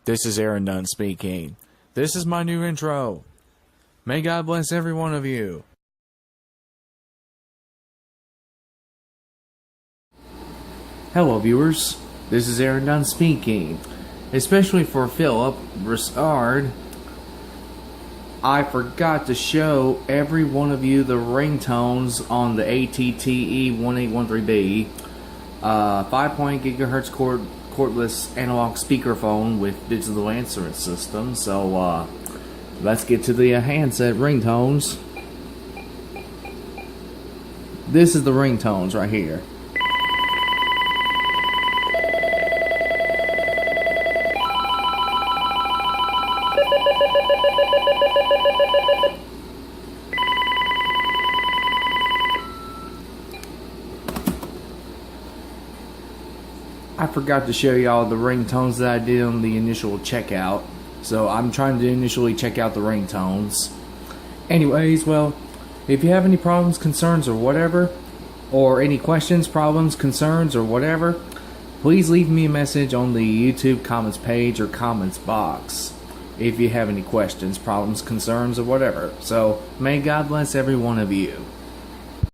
This is Aaron Dunn speaking. This is my new intro. May God bless every one of you. Hello viewers, this is Aaron Dunn speaking. Especially for Philip, brassard, I forgot to show every one of you the ringtones on the AT&T E1813B 5.8 GHz cordless analog speakerphone with digital answering system. So let's get to the handset ringtones. This is the ringtones right here. I forgot to show y'all the ringtones that I did on the initial checkout. So I'm trying to initially check out the ringtones. Anyways, well, if you have any problems, concerns, or whatever, or any questions, problems, concerns, or whatever, please leave me a message on the YouTube comments page or comments box if you have any questions, problems, concerns, or whatever. So may God bless every one of you.